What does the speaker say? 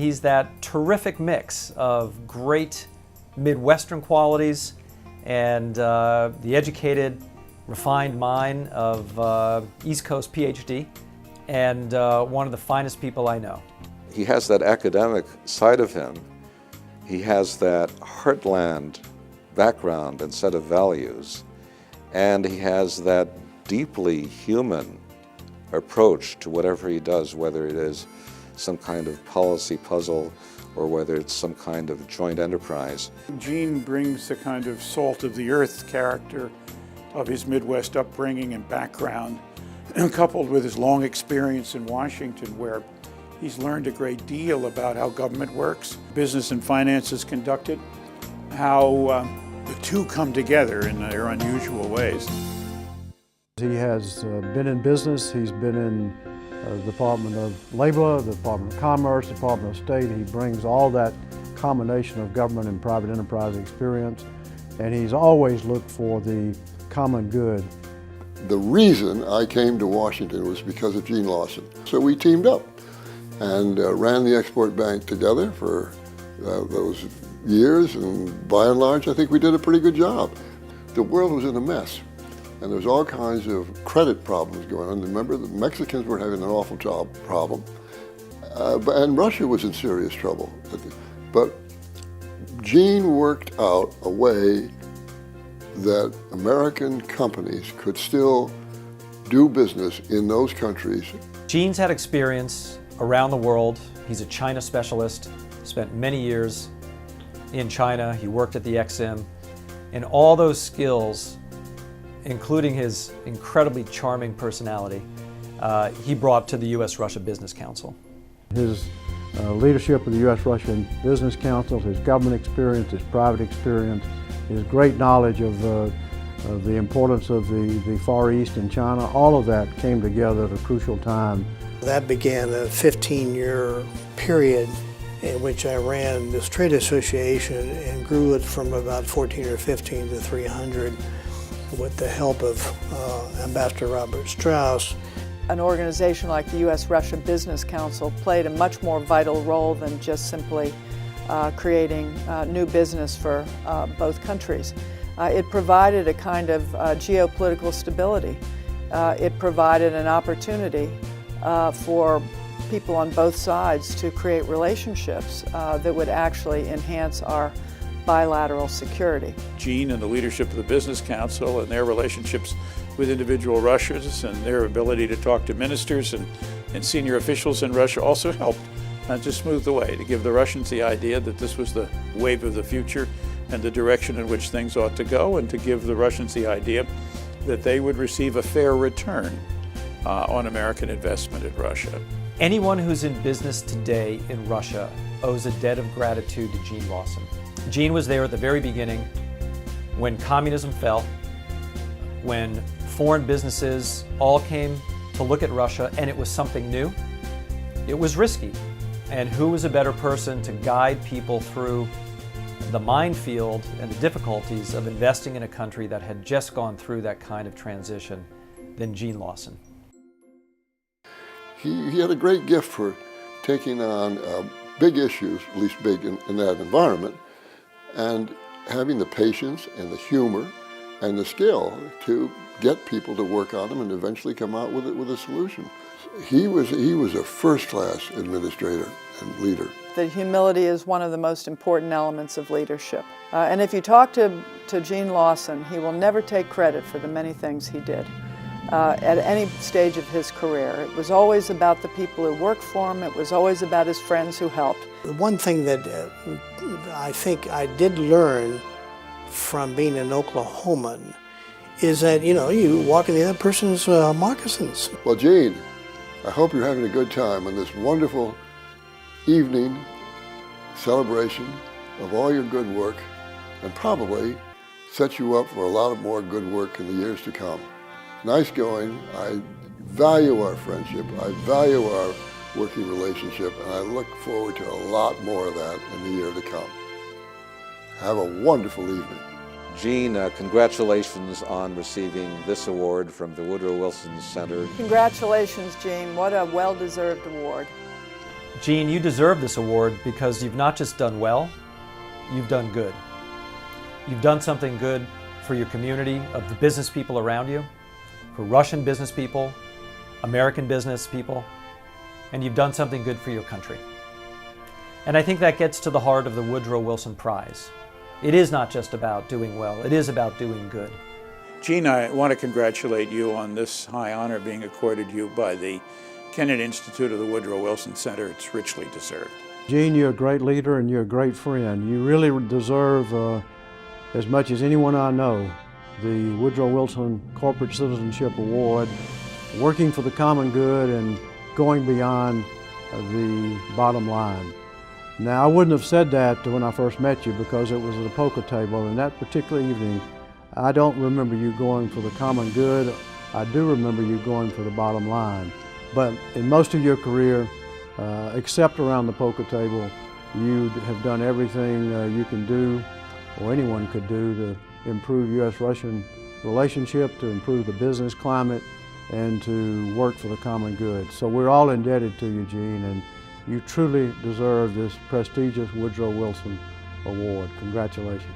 he's that terrific mix of great Midwestern qualities and the educated, refined mind of East Coast PhD, and one of the finest people I know. He has that academic side of him. He has that heartland background and set of values, and he has that deeply human approach to whatever he does, whether it is some kind of policy puzzle or whether it's some kind of joint enterprise. Gene brings the kind of salt of the earth character of his Midwest upbringing and background, coupled with his long experience in Washington, where he's learned a great deal about how government works, business and finance is conducted, how the two come together in their unusual ways. He has been in business. He's been in the Department of Labor, the Department of Commerce, Department of State. He brings all that combination of government and private enterprise experience, and he's always looked for the common good. The reason I came to Washington was because of Gene Lawson. So we teamed up and ran the Export Bank together for those years, and by and large I think we did a pretty good job. The world was in a mess, and there was all kinds of credit problems going on. Remember, the Mexicans were having an awful problem, and Russia was in serious trouble. But Gene worked out a way that American companies could still do business in those countries. Gene's had experience around the world. He's a China specialist, spent many years in China. He worked at the Exim, and all those skills, including his incredibly charming personality, he brought to the U.S.-Russia Business Council. His leadership of the U.S.-Russian Business Council, his government experience, his private experience, his great knowledge of the importance of the Far East and China, all of that came together at a crucial time. That began a 15-year period in which I ran this trade association and grew it from about 14 or 15 to 300 with the help of Ambassador Robert Strauss. An organization like the U.S.-Russia Business Council played a much more vital role than just simply creating new business for both countries. It provided a kind of geopolitical stability. It provided an opportunity for people on both sides to create relationships that would actually enhance our bilateral security. Gene and the leadership of the Business Council and their relationships with individual Russians and their ability to talk to ministers and senior officials in Russia also helped to smooth the way, to give the Russians the idea that this was the wave of the future and the direction in which things ought to go, and to give the Russians the idea that they would receive a fair return on American investment in Russia. Anyone who's in business today in Russia owes a debt of gratitude to Gene Lawson. Gene was there at the very beginning when communism fell, when foreign businesses all came to look at Russia and it was something new. It was risky. And who was a better person to guide people through the minefield and the difficulties of investing in a country that had just gone through that kind of transition than Gene Lawson? He had a great gift for taking on big issues, at least big in that environment, and having the patience and the humor and the skill to get people to work on them and eventually come out with a solution. He was a first-class administrator and leader. The humility is one of the most important elements of leadership. And if you talk to Gene Lawson, he will never take credit for the many things he did at any stage of his career. It was always about the people who worked for him. It was always about his friends who helped. The one thing that I think I did learn from being an Oklahoman is that, you walk in the other person's moccasins. Well, Gene, I hope you're having a good time on this wonderful evening celebration of all your good work, and probably set you up for a lot of more good work in the years to come. Nice going. I value our friendship. I value our working relationship, and I look forward to a lot more of that in the year to come. Have a wonderful evening. Gene, congratulations on receiving this award from the Woodrow Wilson Center. Congratulations, Gene. What a well-deserved award. Gene, you deserve this award because you've not just done well, you've done good. You've done something good for your community of the business people around you, for Russian business people, American business people, and you've done something good for your country. And I think that gets to the heart of the Woodrow Wilson Prize. It is not just about doing well, it is about doing good. Gene, I want to congratulate you on this high honor being accorded you by the Kennedy Institute of the Woodrow Wilson Center. It's richly deserved. Gene, you're a great leader and you're a great friend. You really deserve, as much as anyone I know, the Woodrow Wilson Corporate Citizenship Award, working for the common good and going beyond the bottom line. Now, I wouldn't have said that when I first met you because it was at a poker table, and that particular evening, I don't remember you going for the common good. I do remember you going for the bottom line. But in most of your career, except around the poker table, you have done everything you can do, or anyone could do, to improve U.S.-Russian relationship, to improve the business climate, and to work for the common good. So we're all indebted to you, Gene, and you truly deserve this prestigious Woodrow Wilson Award. Congratulations.